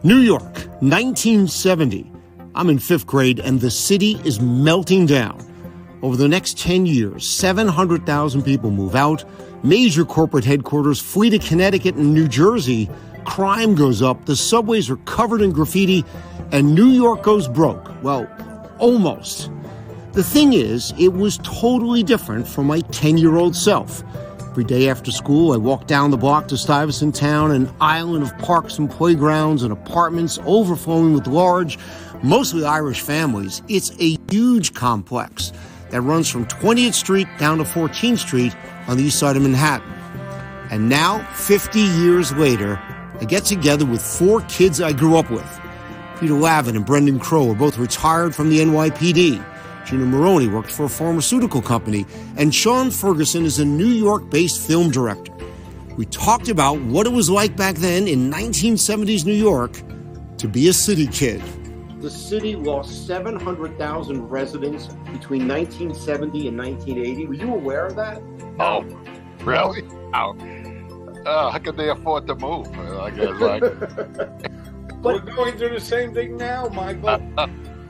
New York, 1970. I'm in fifth grade, and the city is melting down. Over the next 10 years, 700,000 people move out, major corporate headquarters flee to Connecticut and New Jersey, crime goes up, the subways are covered in graffiti, and New York goes broke. Well, almost. The thing is, it was totally different from my 10-year-old self. Every day after school, I walked down the block to Stuyvesant Town, an island of parks and playgrounds and apartments overflowing with large, mostly Irish families. It's a huge complex that runs from 20th Street down to 14th Street on the east side of Manhattan. And now, 50 years later, I get together with 4 kids I grew up with. Peter Lavin and Brendan Crow are both retired from the NYPD. Gina Maroney worked for a pharmaceutical company, and Sean Ferguson is a New York-based film director. We talked about what it was like back then in 1970s New York to be a city kid. The city lost 700,000 residents between 1970 and 1980. Were you aware of that? Oh, really? Oh. How could they afford to move? I guess, like. We're going through the same thing now, Michael.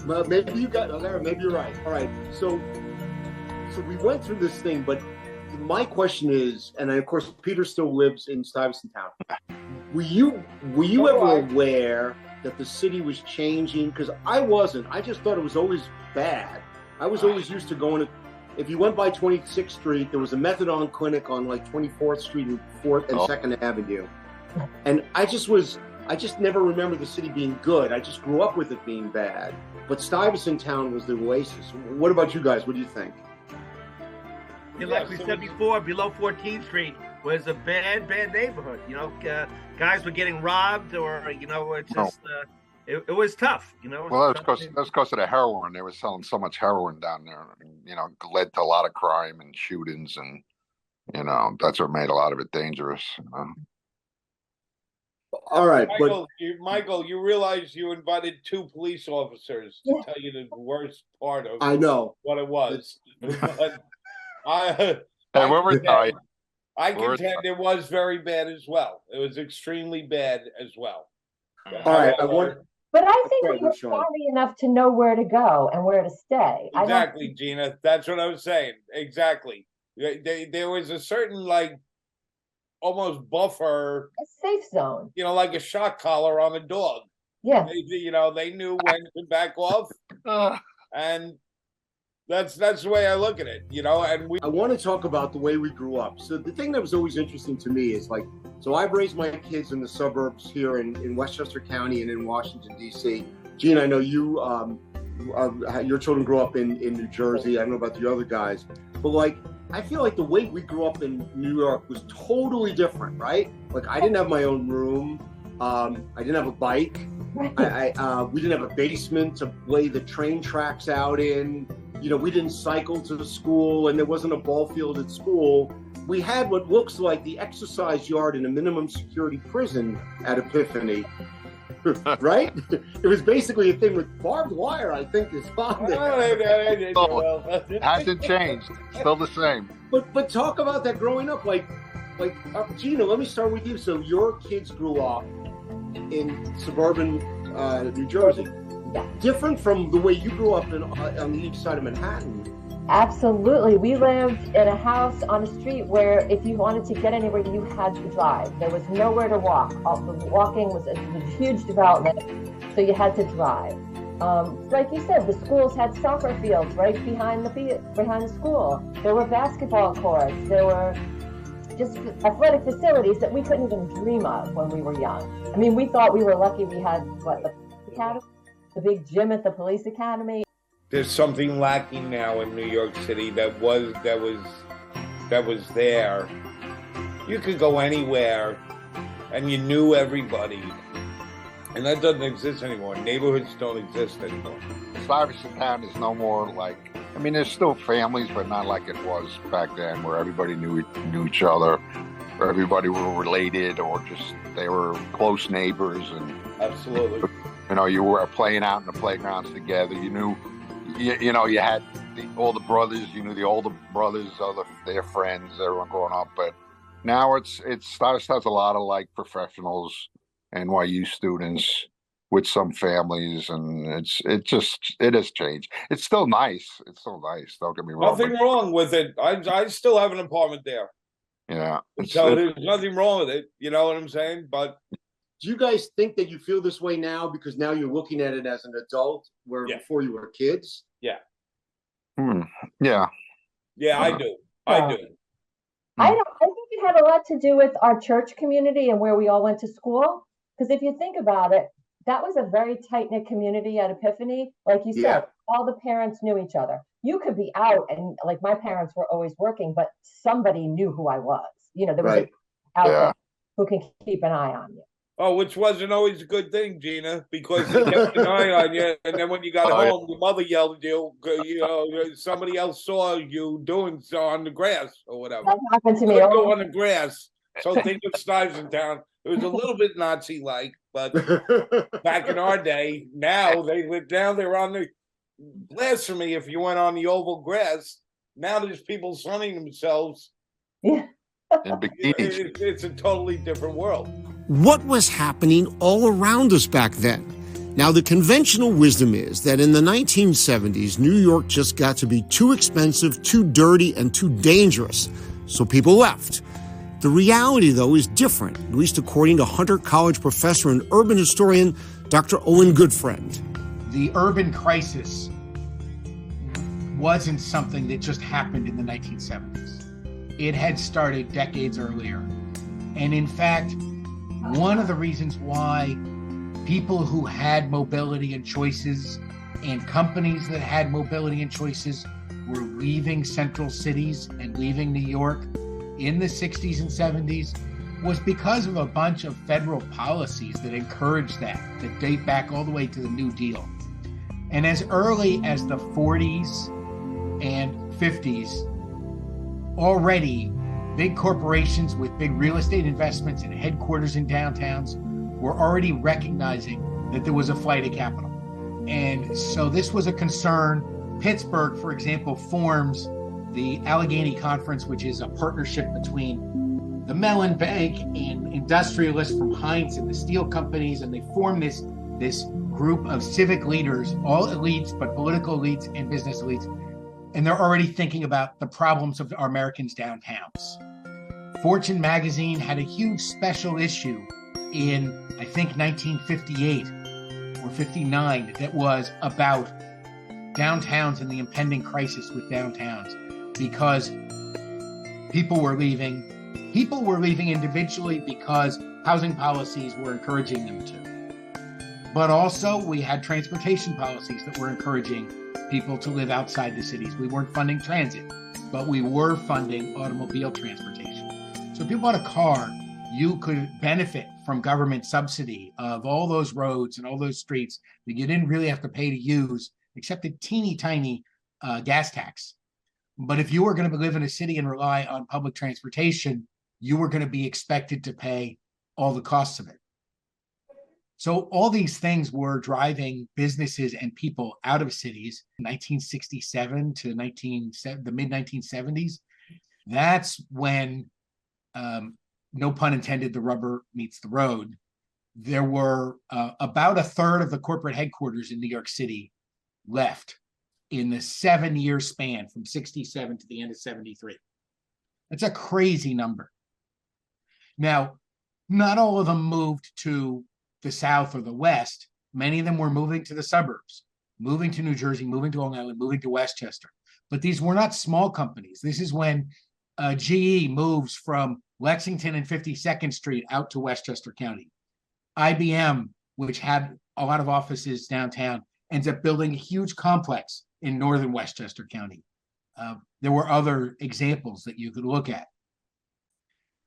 Well, maybe you got there. Maybe you're right. All right. So we went through this thing, but my question is, and of course, Peter still lives in Stuyvesant Town. Were you ever aware that the city was changing? Because I wasn't. I just thought it was always bad. I was always used to going to. If you went by 26th Street, there was a methadone clinic on like 24th Street and 4th and 2nd Avenue, and I just never remember the city being good. I just grew up with it being bad. But Stuyvesant Town was the oasis. What about you guys? What do you think? Like we said before, below 14th Street was a bad neighborhood. You know, guys were getting robbed, or it's just it was tough. Well, that's because of the heroin. They were selling so much heroin down there. Led to a lot of crime and shootings, and that's what made a lot of it dangerous. All right, Michael, you realize you invited 2 police officers to tell you the worst part of I know what it was. But I contend it was very bad as well. It was extremely bad as well. All right, but I think we were savvy enough to know where to go and where to stay. Exactly, Gina. That's what I was saying. Exactly. There was a certain almost buffer, a safe zone, like a shock collar on a dog. Yeah, they knew when to back off, and that's the way I look at it. And I want to talk about the way we grew up. So the thing that was always interesting to me is so I've raised my kids in the suburbs here in Westchester County and in Washington D.C. Gene, I know you your children grew up in New Jersey. I don't know about the other guys, but I feel like the way we grew up in New York was totally different, right? I didn't have my own room. I didn't have a bike. We didn't have a basement to lay the train tracks out in. We didn't cycle to the school, and there wasn't a ball field at school. We had what looks like the exercise yard in a minimum security prison at Epiphany. Right? It was basically a thing with barbed wire, I think, is on there. Hasn't changed. Still the same. But talk about that growing up. Gina, let me start with you. So your kids grew up in suburban New Jersey. Yeah. Different from the way you grew up on the east side of Manhattan. Absolutely. We lived in a house on a street where if you wanted to get anywhere, you had to drive. There was nowhere to walk. Walking was a huge development, so you had to drive. Like you said, the schools had soccer fields right behind the school. There were basketball courts. There were just athletic facilities that we couldn't even dream of when we were young. I mean, we thought we were lucky we had the academy, the big gym at the police academy. There's something lacking now in New York City that was there. You could go anywhere and you knew everybody. And that doesn't exist anymore. Neighborhoods don't exist anymore. Stuyvesant Town is no more there's still families, but not like it was back then, where everybody knew each other, or everybody were related, or just they were close neighbors. And absolutely, you were playing out in the playgrounds together. You knew. You had all the brothers. You knew the older brothers, their friends, everyone growing up. But now it's Stuyvesant has a lot of professionals, NYU students, with some families, and it has changed. It's still nice. It's still nice. Don't get me wrong. Nothing wrong with it. I still have an apartment there. Yeah. So there's nothing wrong with it. You know what I'm saying? But do you guys think that you feel this way now because now you're looking at it as an adult, where before you were kids? Yeah. Yeah. Yeah, I do. I do. I think it had a lot to do with our church community and where we all went to school. Because if you think about it, that was a very tight-knit community at Epiphany. Like you said, all the parents knew each other. You could be out, and like my parents were always working, but somebody knew who I was. You know, there was out there who can keep an eye on you. Oh, which wasn't always a good thing, Gina, because they kept an eye on you, and then when you got home, your mother yelled at you. You know, somebody else saw you doing so on the grass or whatever. That happened to me. Go on the grass. So think of Stuyvesant Town. It was a little bit Nazi-like, but back in our day, now they live down there on the blasphemy. If you went on the oval grass, now there's people sunning themselves. Yeah. It's a totally different world. What was happening all around us back then? Now, the conventional wisdom is that in the 1970s, New York just got to be too expensive, too dirty, and too dangerous, so people left. The reality, though, is different, at least according to Hunter College professor and urban historian Dr. Owen Goodfriend. The urban crisis wasn't something that just happened in the 1970s. It had started decades earlier. And in fact, one of the reasons why people who had mobility and choices and companies that had mobility and choices were leaving central cities and leaving New York in the 60s and 70s was because of a bunch of federal policies that encouraged that date back all the way to the New Deal. And as early as the 40s and 50s, already big corporations with big real estate investments and headquarters in downtowns were already recognizing that there was a flight of capital. And so this was a concern. Pittsburgh, for example, forms the Allegheny Conference, which is a partnership between the Mellon Bank and industrialists from Heinz and the steel companies, and they form this group of civic leaders, all elites, but political elites and business elites, and they're already thinking about the problems of our Americans' downtowns. Fortune magazine had a huge special issue in, I think, 1958 or 59 that was about downtowns and the impending crisis with downtowns, because people were leaving individually because housing policies were encouraging them to. But also we had transportation policies that were encouraging people to live outside the cities. We weren't funding transit, but we were funding automobile transportation. So if you bought a car, you could benefit from government subsidy of all those roads and all those streets that you didn't really have to pay to use, except a teeny tiny gas tax. But if you were going to live in a city and rely on public transportation, you were going to be expected to pay all the costs of it. So all these things were driving businesses and people out of cities. 1967 to the mid-1970s, that's when, no pun intended, the rubber meets the road. There were about a third of the corporate headquarters in New York City left in the 7-year span from 67 to the end of 73. That's a crazy number. Now, not all of them moved to the South or the West. Many of them were moving to the suburbs, moving to New Jersey, moving to Long Island, moving to Westchester. But these were not small companies. This is when GE moves from Lexington and 52nd Street out to Westchester County. IBM, which had a lot of offices downtown, ends up building a huge complex in northern Westchester County. There were other examples that you could look at.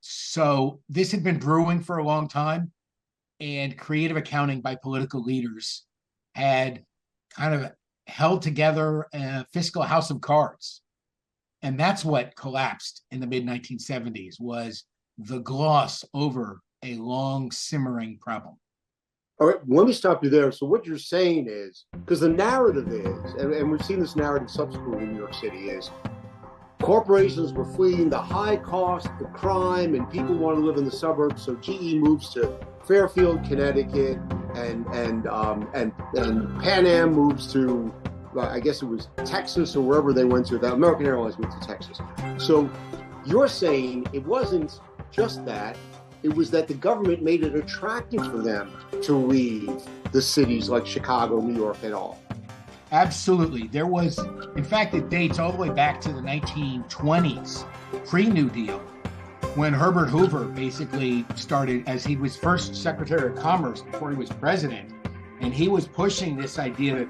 So this had been brewing for a long time, and creative accounting by political leaders had kind of held together a fiscal house of cards. And that's what collapsed in the mid-1970s, was the gloss over a long simmering problem. All right, let me stop you there. So what you're saying is, because the narrative is, and we've seen this narrative subsequently in New York City, is corporations were fleeing the high cost, the crime, and people want to live in the suburbs. So GE moves to Fairfield, Connecticut, and Pan Am moves to, I guess it was Texas or wherever they went to. That American Airlines went to Texas. So you're saying it wasn't just that, it was that the government made it attractive for them to leave the cities like Chicago, New York, and all. Absolutely. There was, in fact, it dates all the way back to the 1920s, pre-New Deal, when Herbert Hoover basically started, as he was first Secretary of Commerce before he was president, and he was pushing this idea that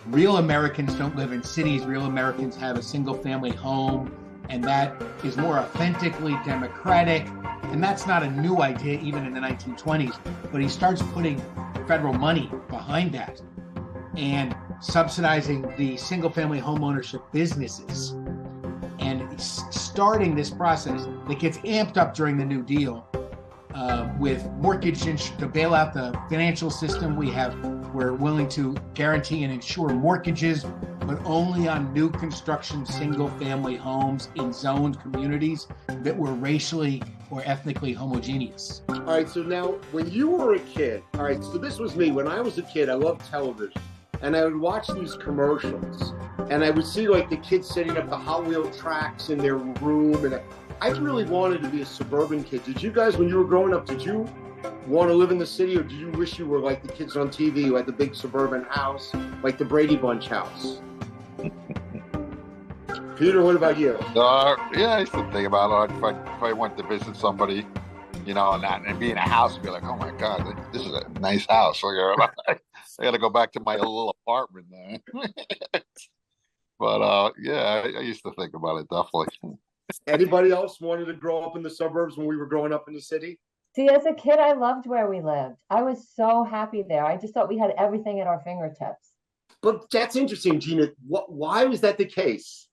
real Americans don't live in cities, real Americans have a single-family home, and that is more authentically democratic. And that's not a new idea, even in the 1920s, but he starts putting federal money behind that and subsidizing the single-family home ownership businesses and starting this process that gets amped up during the New Deal with mortgage to bail out the financial system. We're willing to guarantee and insure mortgages, but only on new construction single-family homes in zoned communities that were racially or ethnically homogeneous. All right, so now when you were a kid, all right, so this was me. When I was a kid, I loved television. And I would watch these commercials, and I would see like the kids setting up the Hot Wheel tracks in their room. And I really wanted to be a suburban kid. Did you guys, when you were growing up, did you want to live in the city, or did you wish you were like the kids on TV who had the big suburban house, like the Brady Bunch house? Peter, what about you? Yeah, I used to think about it. If I went to visit somebody, you know, and be in a house and be like, oh my God, this is a nice house. So I got to go back to my little apartment there. But yeah, I used to think about it, definitely. Anybody else wanted to grow up in the suburbs when we were growing up in the city? See, as a kid, I loved where we lived. I was so happy there. I just thought we had everything at our fingertips. But that's interesting, Gina. Why was that the case?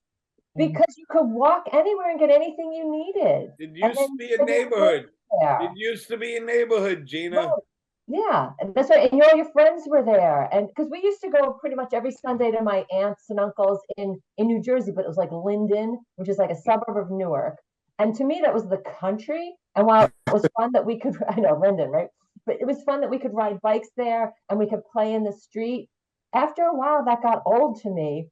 Because you could walk anywhere and get anything you needed. It used to be a neighborhood. It used to be a neighborhood, Gina. Right. Yeah, that's right. And all your friends were there. And because we used to go pretty much every Sunday to my aunts and uncles in New Jersey, but it was like Linden, which is like a suburb of Newark. And to me, that was the country. And while it was fun that we could, I know, Linden, right? But it was fun that we could ride bikes there and we could play in the street. After a while, that got old to me.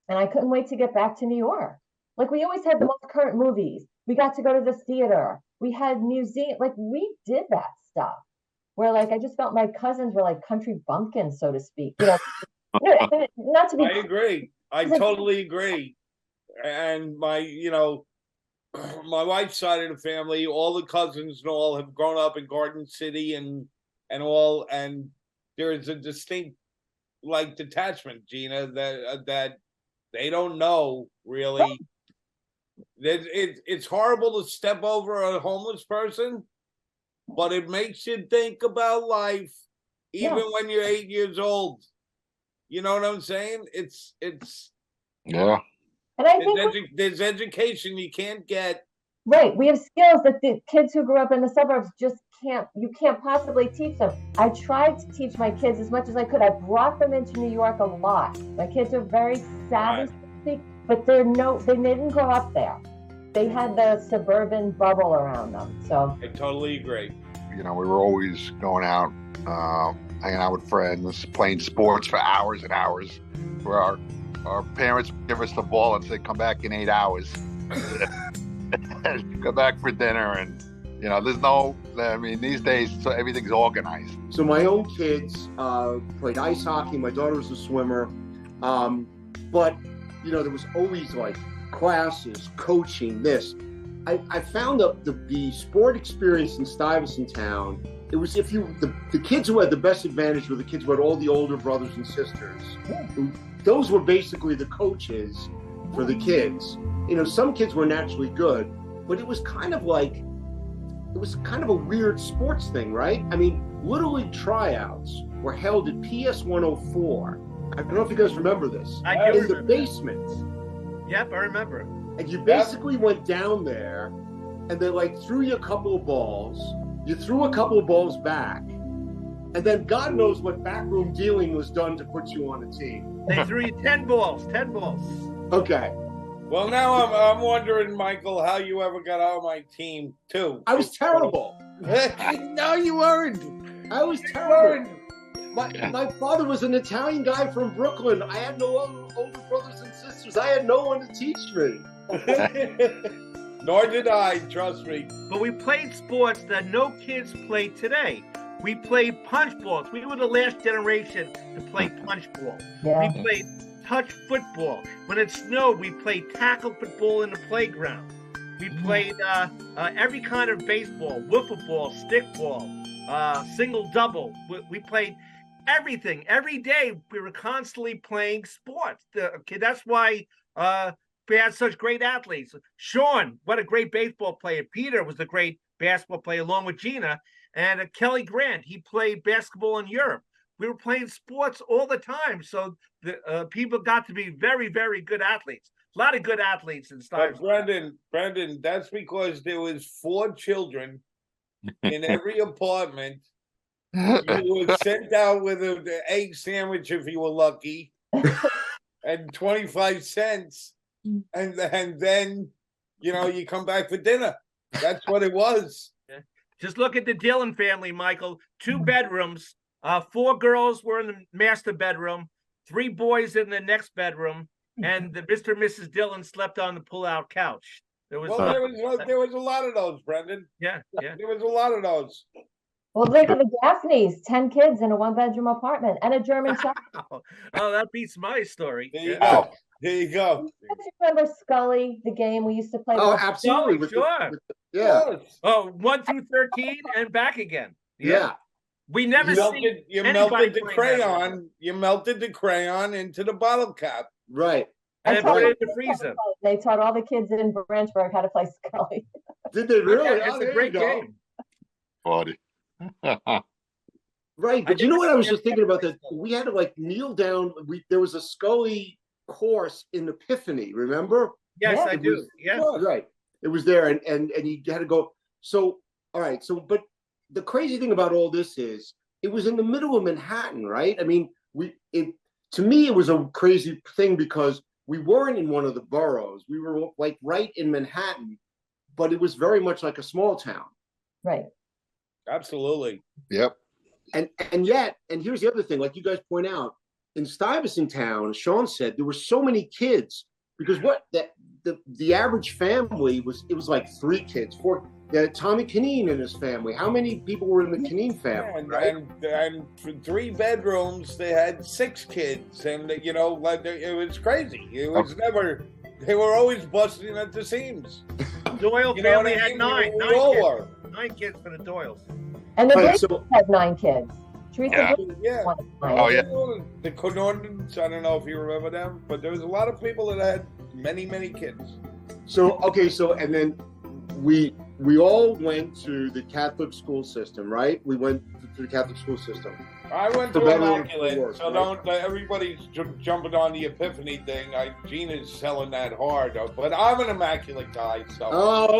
And I couldn't wait to get back to New York. Like we always had the most current movies. We got to go to the theater. We had museums. Like we did that stuff. Where like I just felt my cousins were like country bumpkins, so to speak. You know, not to be. I agree. I totally agree. And my wife's side of the family, all the cousins and all have grown up in Garden City and all, and there is a distinct like detachment, Gina, that they don't know really. It's horrible to step over a homeless person. But it makes you think about life, even when you're 8 years old. You know what I'm saying? It's yeah. And I think there's education you can't get. Right. We have skills that the kids who grew up in the suburbs just can't. You can't possibly teach them. I tried to teach my kids as much as I could. I brought them into New York a lot. My kids are very savvy, but they didn't grow up there. They had the suburban bubble around them. So I totally agree. You know, we were always going out, hanging out with friends, playing sports for hours and hours. Where our parents would give us the ball and say, "Come back in 8 hours." Go back for dinner, and you know, there's no. I mean, these days, so everything's organized. So my own kids played ice hockey. My daughter was a swimmer, but you know, there was always like classes, coaching, this. I found the sport experience in Stuyvesant town, it was the kids who had the best advantage were the kids who had all the older brothers and sisters. Those were basically the coaches for the kids. You know, some kids were naturally good, but it was kind of a weird sports thing, right? I mean, Little League tryouts were held at PS 104. I don't know if you guys remember this. I do in the basement. Yep, I remember. And you basically went down there and they like threw you a couple of balls. You threw a couple of balls back. And then God knows what backroom dealing was done to put you on a team. They threw you 10 balls. Okay. Well, now I'm wondering, Michael, how you ever got on my team too. I was terrible. No, you weren't. I was terrible. My father was an Italian guy from Brooklyn. I had no older brothers and sisters. I had no one to teach me. Nor did I, trust me. But we played sports that no kids play today. We played punch balls. We were the last generation to play punch ball. Yeah. We played touch football. When it snowed, we played tackle football in the playground. We played every kind of baseball, wiffle ball, stick ball, single double. We played everything. Every day we were constantly playing sports. That's why we had such great athletes. Sean, what a great baseball player. Peter was a great basketball player along with Gina. And Kelly Grant, he played basketball in Europe. We were playing sports all the time. So the people got to be very, very good athletes. A lot of good athletes in Stuyvesant. Brendan, that's because there was 4 children in every apartment. You were sent out with an egg sandwich if you were lucky, and 25 cents, and then you come back for dinner. That's what it was. Just look at the Dillon family, Michael. 2 bedrooms. 4 girls were in the master bedroom, 3 boys in the next bedroom, and the Mr. and Mrs. Dillon slept on the pull-out couch. There was a lot of those, Brendan. Yeah. There was a lot of those. Well, think of the Gaffneys, 10 kids in a 1-bedroom apartment and a German Shepherd. Oh, that beats my story. There you go. There you go. Do you remember Scully, the game we used to play? Oh, absolutely. Oh, sure. Yeah. Oh, 1 through 13 and back again. Yeah. We never You melted the crayon. You melted the crayon into the bottle cap. Right. And put it in the freezer. They taught all the kids in Branchburg how to play Scully. Did they really? It's a great game. Buddy. Right. But you know what I was just thinking about? That we had to kneel down. There was a Scully course in Epiphany, remember? Yes, I do. Yeah. Right. It was there, and you had to go. So, all right. So, but the crazy thing about all this is it was in the middle of Manhattan, right? I mean, to me, it was a crazy thing because we weren't in one of the boroughs. We were right in Manhattan, but it was very much like a small town. Right. Absolutely. Yep. And yet, and here's the other thing, like you guys point out, in Stuyvesant town, Sean said there were so many kids because the average family was like 3 kids, 4. Tommy Kineen and his family. How many people were in the Kineen family? And for 3 bedrooms, they had 6 kids, and it was crazy. It was never. They were always busting at the seams. Doyle family had 9 kids. 9 kids for the Doyles. And the Briggs had 9 kids. Teresa yeah. Oh, yeah. The Conordans, I don't know if you remember them, but there was a lot of people that had many, many kids. So and then we all went to the Catholic school system, right? We went to the Catholic school system. I went to Immaculate, so don't everybody's jumping on the Epiphany thing. Gina's selling that hard, but I'm an Immaculate guy, so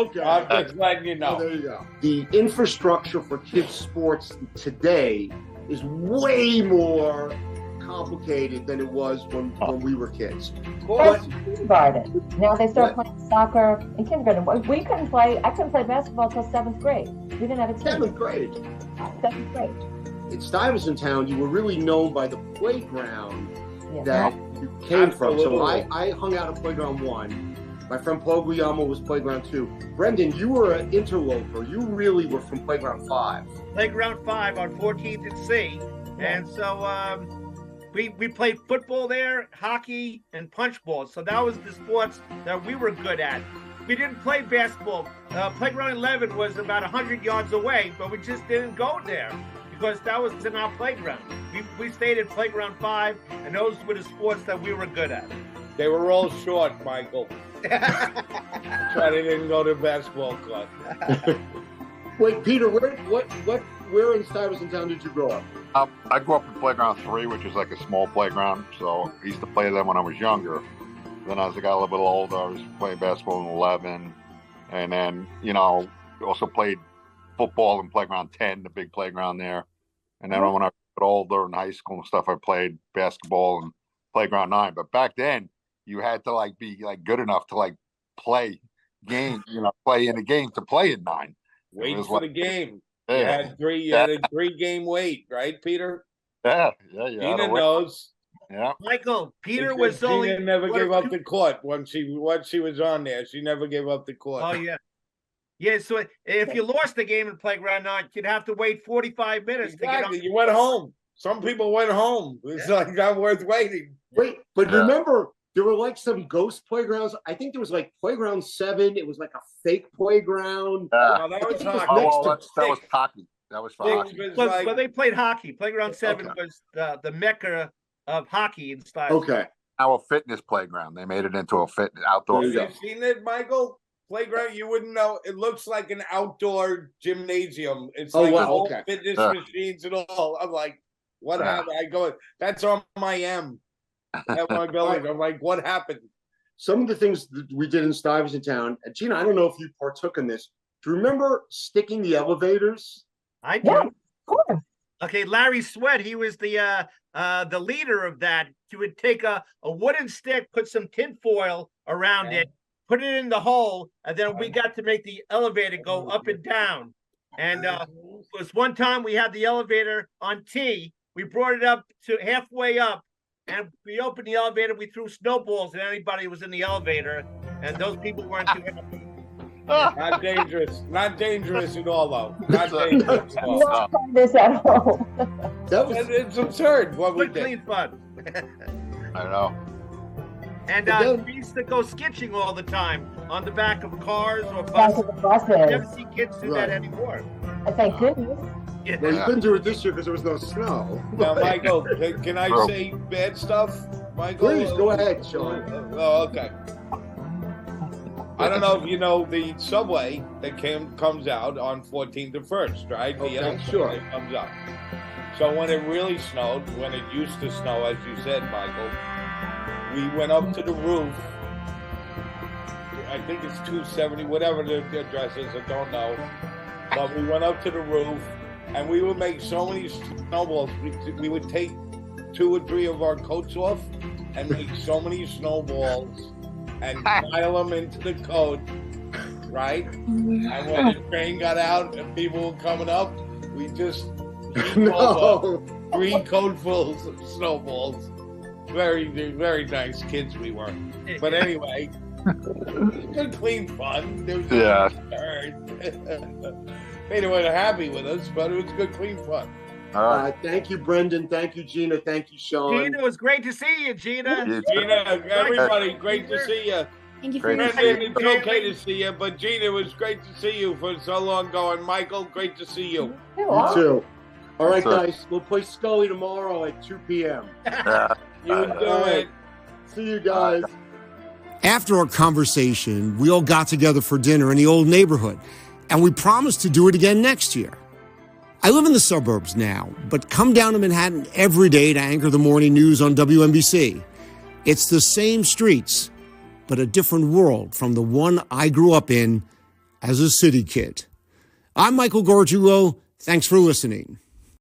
okay. I'm just letting you know. Oh, there you go. The infrastructure for kids' sports today is way more complicated than it was when we were kids. Kindergarten. Now they start playing soccer in kindergarten. I couldn't play basketball till 7th grade. We didn't have a team. 7th grade. 7th grade. In Stuyvesant town, you were really known by the playground that you came from. So I hung out at playground 1. My friend Paul Guglielmo was playground 2. Brendan, you were an interloper. You really were from playground 5. Playground 5 on 14th and C. And so we played football there, hockey, and punch ball. So that was the sports that we were good at. We didn't play basketball. Playground 11 was about 100 yards away, but we just didn't go there because that was in our playground. We stayed at playground 5, and those were the sports that we were good at. They were all short, Michael. Try they didn't go to basketball club. Wait, Peter, where in Stuyvesant town did you grow up? I grew up in playground 3, which is like a small playground. So I used to play them when I was younger. Then as I got a little bit older, I was playing basketball in 11. And then, also played football in playground 10, the big playground there. And then when I got older in high school and stuff, I played basketball in playground 9. But back then, you had to like be like good enough to like play play in a game to play at 9. Wait for the game. Yeah. You had a 3-game wait, right, Peter? Yeah. Gina knows. Yeah. Michael, Peter Because was only. Gina never gave up the court once she was on there. She never gave up the court. Oh, yeah. Yeah, so if you lost the game in Playground 9, you'd have to wait 45 minutes to get on. You went home. Some people went home. It's like not worth waiting. Wait, but remember, there were like some ghost playgrounds. I think there was like Playground 7. It was like a fake playground. No, that was hockey. That was hockey. That was for hockey. Well, they played hockey. Playground 7 was the mecca of hockey in Stuyvesant. Okay. Now a fitness playground. They made it into a fitness outdoor. Have you seen it, Michael? Playground, you wouldn't know. It looks like an outdoor gymnasium. It's fitness machines and all. I'm like, what happened? I go, that's on my M at my building. I'm like, what happened? Some of the things that we did in Stuyvesant Town, Gina, I don't know if you partook in this. Do you remember sticking the elevators? I do. Yeah, of course. Okay, Larry Sweat, he was the leader of that. You would take a wooden stick, put some tin foil around it, put it in the hole, and then we got to make the elevator go up and down. And it was one time we had the elevator on T. We brought it up to halfway up, and we opened the elevator. We threw snowballs at anybody who was in the elevator, and those people weren't too happy. Not dangerous. Not dangerous at all, though. Not dangerous at all. Not try this at home. It's absurd what we Good, did. clean fun. I know. And we used to go sketching all the time on the back of cars or Back buses. to the buses. You never see kids do that anymore. Thank goodness. Yeah. Well, you couldn't do it this year because there was no snow. Now, Michael, can I say bad stuff, Michael? Please, go ahead, Sean. Oh, okay. I don't know if you know the subway that comes out on 14th and 1st, right? Okay, sure. It comes up. So when it really snowed, when it used to snow, as you said, Michael, we went up to the roof. I think it's 270, whatever the address is, I don't know. But we went up to the roof, and we would make so many snowballs. We would take 2 or 3 of our coats off and make so many snowballs and pile them into the coat, right? And when the train got out and people were coming up, we just over 3 coatfuls of snowballs. Very, very nice kids we were. But anyway, good, clean fun. There was they weren't happy with us, but it was good, clean fun. All right. Thank you, Brendan. Thank you, Gina. Thank you, Sean. Gina, it was great to see you, Gina. Gina, everybody, great to see you. Thank you for Brendan, it's okay to see you, but Gina, it was great to see you for so long going. Michael, great to see you. You too. All right, guys. We'll play Scully tomorrow at 2 p.m. You do it. See you guys. After our conversation, we all got together for dinner in the old neighborhood, and we promised to do it again next year. I live in the suburbs now, but come down to Manhattan every day to anchor the morning news on WNBC. It's the same streets, but a different world from the one I grew up in as a city kid. I'm Michael Gargiulo. Thanks for listening.